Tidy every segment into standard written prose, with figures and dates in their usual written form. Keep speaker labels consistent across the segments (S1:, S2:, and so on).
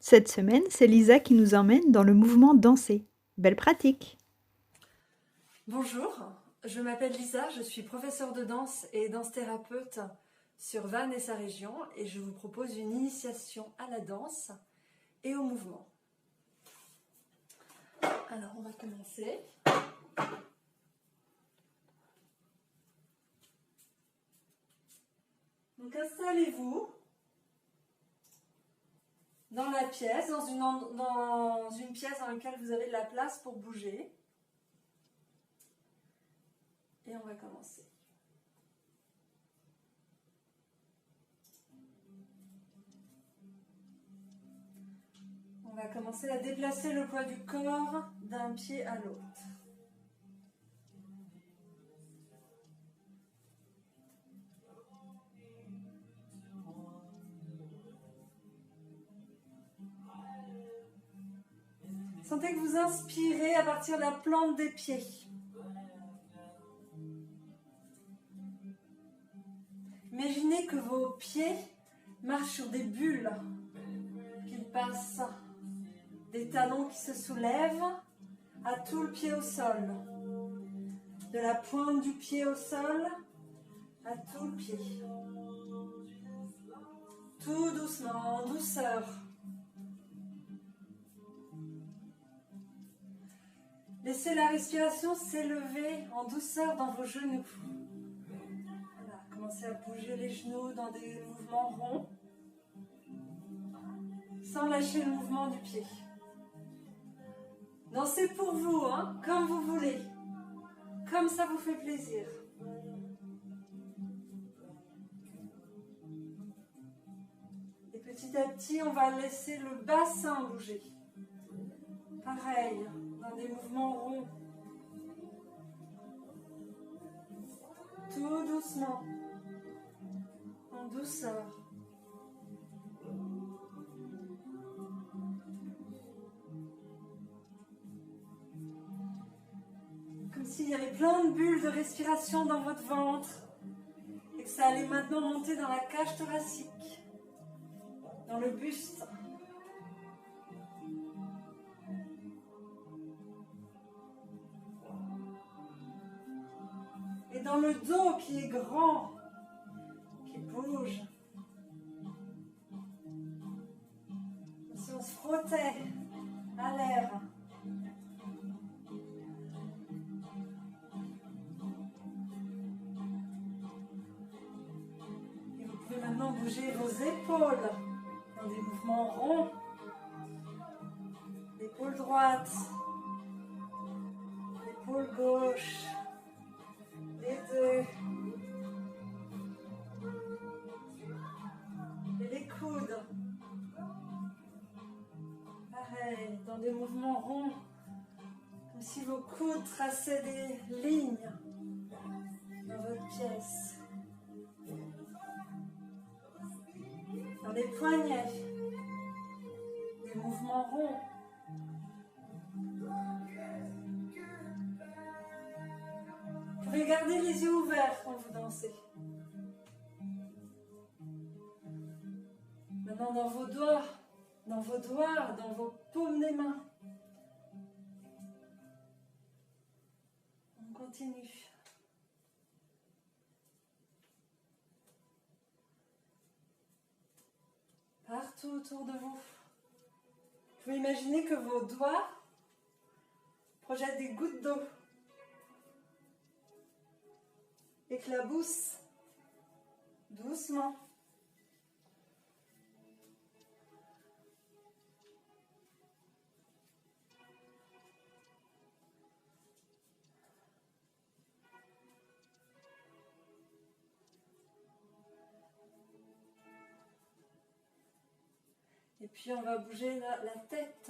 S1: Cette semaine, c'est Lisa qui nous emmène dans le mouvement danser. Belle pratique!
S2: Bonjour, je m'appelle Lisa, je suis professeure de danse et danse-thérapeute sur Vannes et sa région et je vous propose une initiation à la danse et au mouvement. Alors on va commencer. Donc installez-vous dans la pièce, dans une pièce dans laquelle vous avez de la place pour bouger. Et on va commencer. On va commencer à déplacer le poids du corps d'un pied à l'autre. Sentez que vous inspirez à partir de la plante des pieds. Imaginez que vos pieds marchent sur des bulles, qu'ils passent des talons qui se soulèvent à tout le pied au sol. De la pointe du pied au sol à tout le pied. Tout doucement, en douceur. Laissez la respiration s'élever en douceur dans vos genoux. Voilà, commencez à bouger les genoux dans des mouvements ronds, sans lâcher le mouvement du pied. Dansez pour vous, comme vous voulez, comme ça vous fait plaisir. Et petit à petit, on va laisser le bassin bouger. Pareil, dans des mouvements ronds. Tout doucement, en douceur. Comme s'il y avait plein de bulles de respiration dans votre ventre et que ça allait maintenant monter dans la cage thoracique, dans le buste. Et dans le dos qui est grand, qui bouge. Comme si on se frottait à l'air. Et vous pouvez maintenant bouger vos épaules dans des mouvements ronds. L'épaule droite, l'épaule gauche. Les deux. Et les coudes. Pareil, dans des mouvements ronds. Comme si vos coudes traçaient des lignes dans votre pièce. Dans les poignets. Des mouvements ronds. Vous pouvez garder les yeux ouverts quand vous dansez. Maintenant dans vos doigts, dans vos paumes des mains. On continue. Partout autour de vous. Vous pouvez imaginer que vos doigts projettent des gouttes d'eau. Éclaboussent doucement. Et puis on va bouger la tête,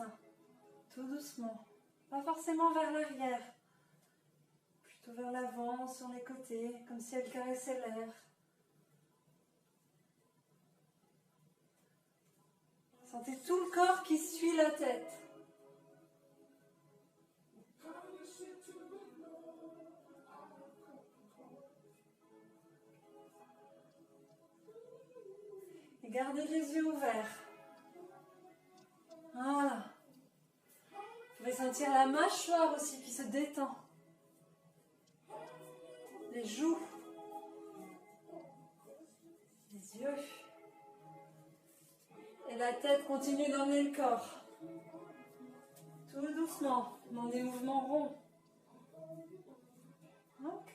S2: tout doucement. Pas forcément vers l'arrière, plutôt vers l'avant, sur les côtés, comme si elle caressait l'air. Sentez tout le corps qui suit la tête. Et gardez les yeux ouverts. sentir la mâchoire aussi qui se détend. Les joues. Les yeux. Et la tête continue d'emmener le corps. Tout doucement, dans des mouvements ronds. Ok.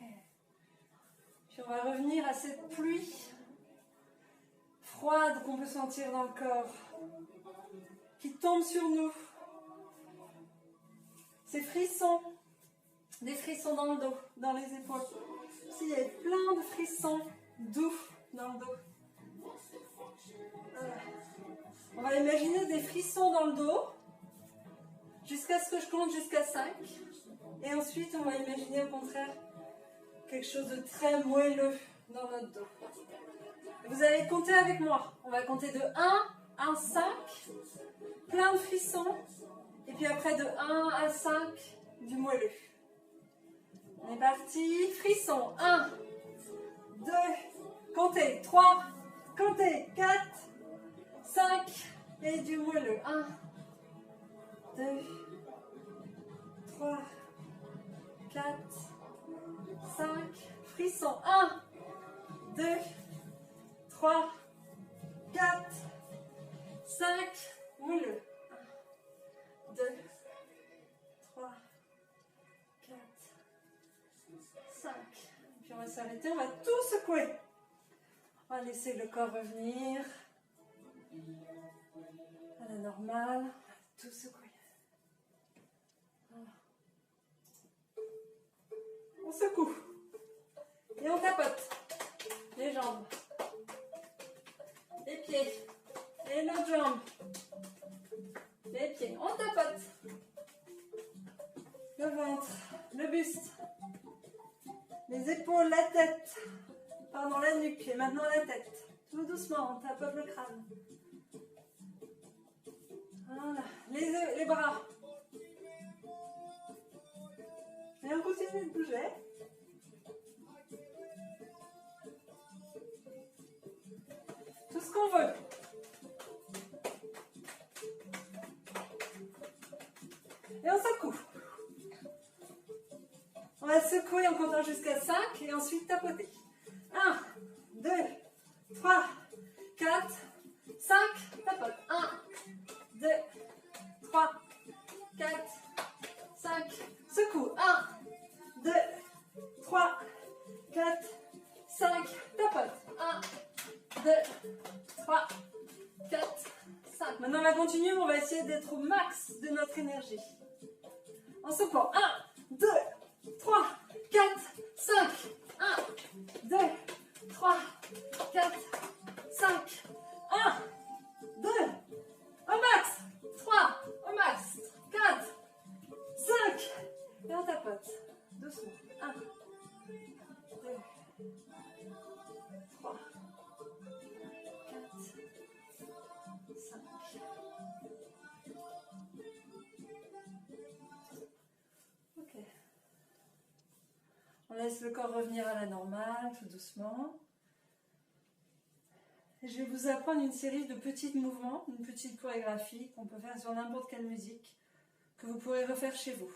S2: Puis on va revenir à cette pluie froide qu'on peut sentir dans le corps, qui tombe sur nous. Ces frissons, des frissons dans le dos, dans les épaules. Il y a plein de frissons doux dans le dos. Voilà. On va imaginer des frissons dans le dos, jusqu'à ce que je compte jusqu'à 5. Et ensuite, on va imaginer au contraire quelque chose de très moelleux dans notre dos. Vous allez compter avec moi. On va compter de 1 à 5, plein de frissons. Et puis après de 1 à 5, du moelleux. On est parti. Frisson. 1, 2, comptez. 3, comptez. 4, 5 et du moelleux. 1, 2, 3, 4, 5. Frisson. 1, 2, 3, 4, 5. Moelleux. 2, 3, 4, 5. Et puis on va s'arrêter, on va tout secouer. On va laisser le corps revenir à la normale. On va tout secouer. Voilà. On secoue. Et on tapote. Les jambes. Les pieds. Et l'autre jambe. Les pieds, on tapote. Le ventre, le buste, les épaules, la tête. Pardon, la nuque. Et maintenant la tête. Tout doucement, on tapote le crâne. Voilà. Les bras. Et on continue de bouger. Tout ce qu'on veut. Et on secoue. On va secouer en comptant jusqu'à 5 et ensuite tapoter. 1, 2, 3, 4, 5. Tapote. 1, 2, 3, 4, 5. Secoue. 1, 2, 3, 4, 5. Tapote. 1, 2, 3, 4, 5. Maintenant on va continuer, mais on va essayer d'être au max de notre énergie. En secouant. 1, 2, 3, 4, 5. 1, 2, 3, 4, 5. 1, 2, au max. 3, au max. 4, 5. Et on tapote. Doucement. 1, 2, 3, 4, 5. Ok. On laisse le corps revenir à la normale, tout doucement. Et je vais vous apprendre une série de petits mouvements, une petite chorégraphie qu'on peut faire sur n'importe quelle musique, que vous pourrez refaire chez vous.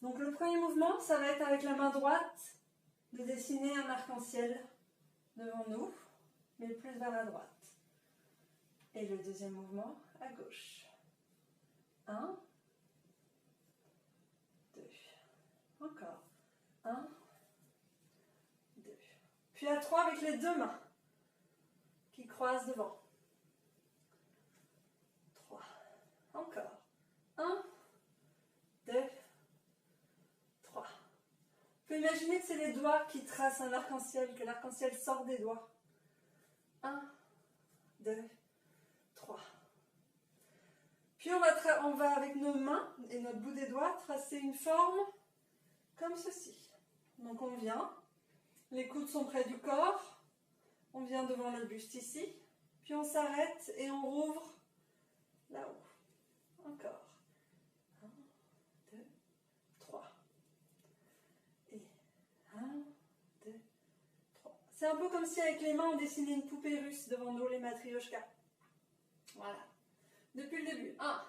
S2: Donc le premier mouvement, ça va être avec la main droite, de dessiner un arc-en-ciel devant nous, mais plus vers la droite. Et le deuxième mouvement, à gauche. 1, 2. Encore. 1, 2. Puis à 3 avec les deux mains qui croisent devant. 3. Encore. 1, 2, 3. Vous pouvez imaginer que c'est les doigts qui tracent un arc-en-ciel, que l'arc-en-ciel sort des doigts. 1, 2, 3. Puis on va avec nos mains et notre bout des doigts tracer une forme comme ceci. Donc on vient, les coudes sont près du corps, on vient devant le buste ici, puis on s'arrête et on rouvre là-haut. Encore. 1, 2, 3. Et 1, 2, 3. C'est un peu comme si avec les mains on dessinait une poupée russe devant nous, les matrioshkas. Voilà. Depuis le début. 1,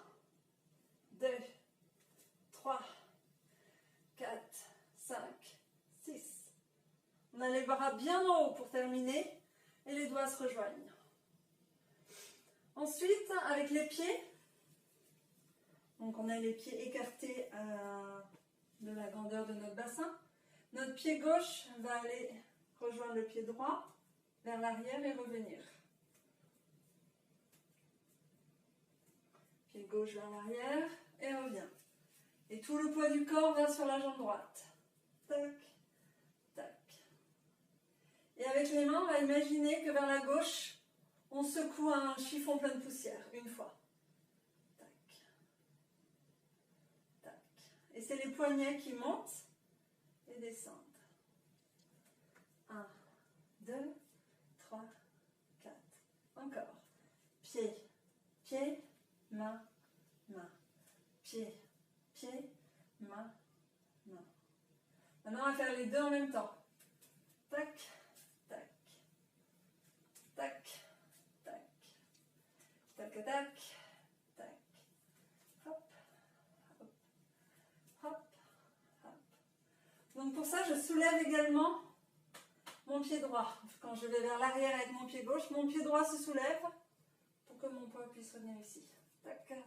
S2: 2, On a les bras bien en haut pour terminer et les doigts se rejoignent. Ensuite, avec les pieds, donc on a les pieds écartés de la grandeur de notre bassin. Notre pied gauche va aller rejoindre le pied droit vers l'arrière et revenir. Pied gauche vers l'arrière et revient. Et tout le poids du corps va sur la jambe droite. Tac, tac. Et avec les mains, on va imaginer que vers la gauche, on secoue un chiffon plein de poussière, une fois. Tac, tac. Et c'est les poignets qui montent et descendent. 1, 2, 3, 4. Encore. Pied, pied, main, main. Pied, pied, main, main. Maintenant, on va faire les deux en même temps. Tac, tac, tac, tac, tac, tac, tac. Hop, hop, hop, hop. Donc pour ça, je soulève également mon pied droit. Quand je vais vers l'arrière avec mon pied gauche, mon pied droit se soulève pour que mon poids puisse venir ici. Tac, tac,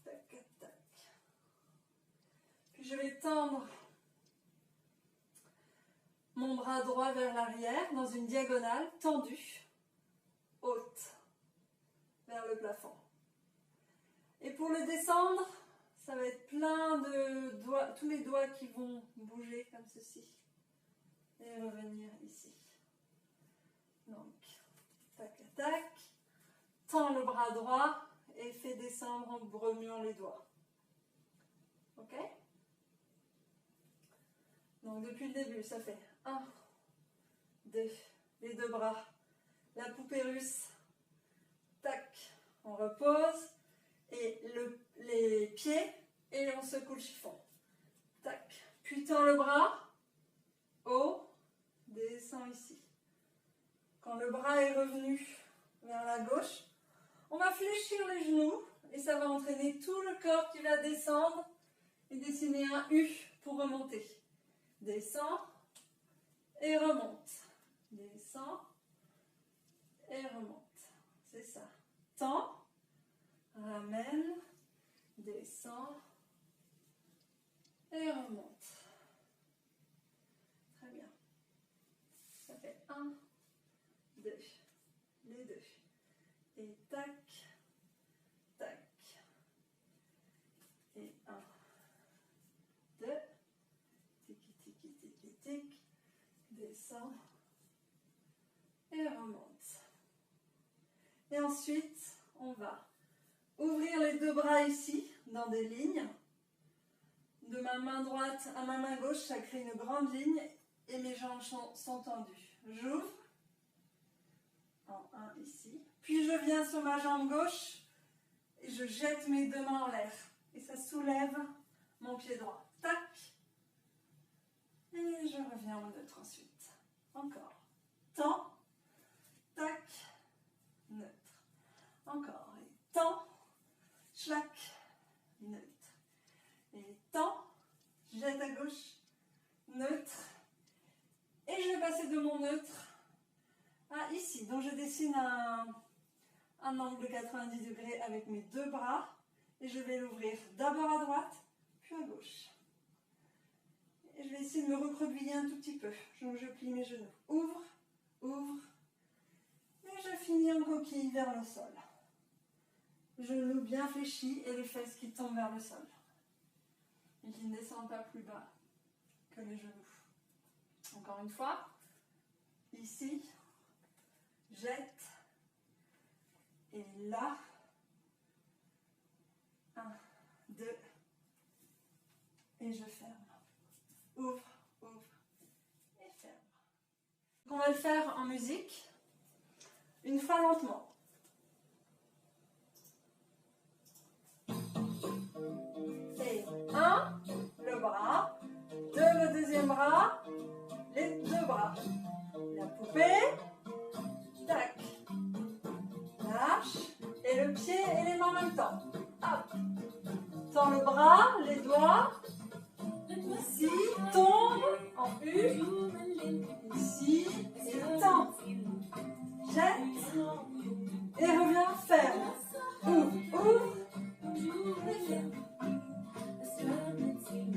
S2: tac, tac. Puis je vais tendre mon bras droit vers l'arrière dans une diagonale tendue, haute, vers le plafond. Et pour le descendre, ça va être plein de doigts, tous les doigts qui vont bouger comme ceci. Et revenir ici. Donc, tac, tac. Tends le bras droit et fais descendre en remuant les doigts. Ok? Donc, depuis le début, ça fait 1, 2, les deux bras. La poupée russe. Tac. On repose. Et les pieds. Et on secoue le chiffon. Tac. Puis tends le bras. Haut. Descend ici. Quand le bras est revenu vers la gauche, on va fléchir les genoux et ça va entraîner tout le corps qui va descendre et dessiner un U pour remonter. Descend et remonte. Descend et remonte. C'est ça. Tend, ramène, descend et remonte. Très bien. Ça fait 1, 2, les deux. Et tac, tac. Et 1, 2. Tiki, tiki, tiki, tic. Descend. Et remonte. Et ensuite, on va ouvrir les deux bras ici, dans des lignes. De ma main droite à ma main gauche, ça crée une grande ligne. Et mes jambes sont tendues. J'ouvre. En 1 ici. Puis je viens sur ma jambe gauche et je jette mes deux mains en l'air. Et ça soulève mon pied droit. Tac. Et je reviens au neutre ensuite. Encore. Tends. Tac. Neutre. Encore. Et tends. Schlac. Neutre. Et tends. Jette à gauche. Neutre. Et je vais passer de mon neutre à ici. Donc je dessine un angle de 90 degrés avec mes deux bras. Et je vais l'ouvrir d'abord à droite, puis à gauche. Et je vais essayer de me recroqueviller un tout petit peu. Donc je plie mes genoux. Ouvre, ouvre. Et je finis en coquille vers le sol. Genoux bien fléchis et les fesses qui tombent vers le sol. Et qui ne descendent pas plus bas que les genoux. Encore une fois, ici, jette, et là, 1, 2, et je ferme. Ouvre, ouvre, et ferme. On va le faire en musique, une fois lentement. Et 1, le bras, 2, le deuxième bras, les deux bras. La poupée, tac, lâche, et le pied et les mains en même temps. Hop. Tends le bras, les doigts, ici, tombe en U, Ici, et tends. Jette. Et reviens, ferme. Ouvre. Et ferme.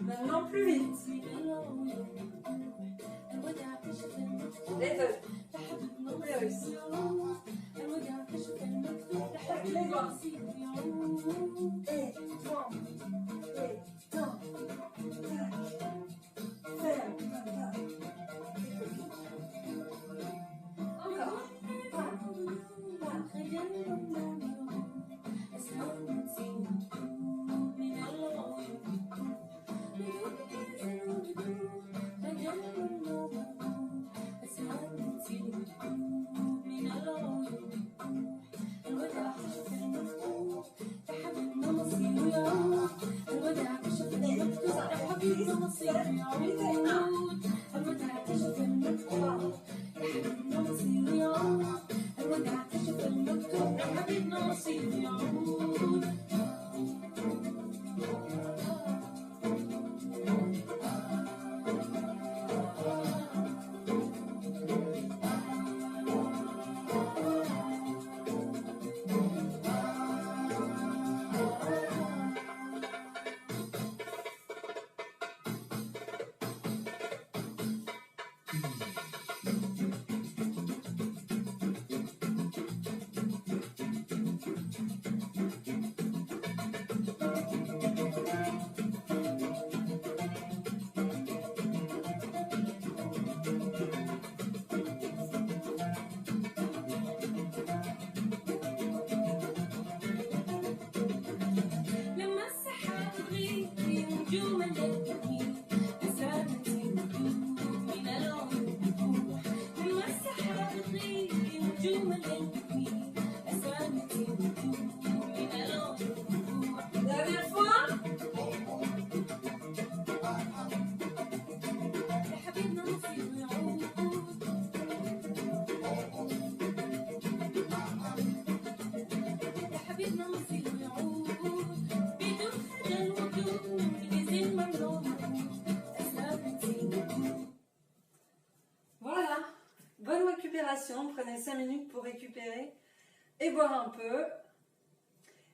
S2: Maintenant plus vite. Les deux. Ouvrez aussi. Les doigts. Et tends. Et tends. Ferme. Encore. Dernière fois. Voilà, bonne récupération, prenez 5 minutes pour récupérer et boire un peu.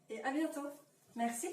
S2: Et à bientôt. Merci.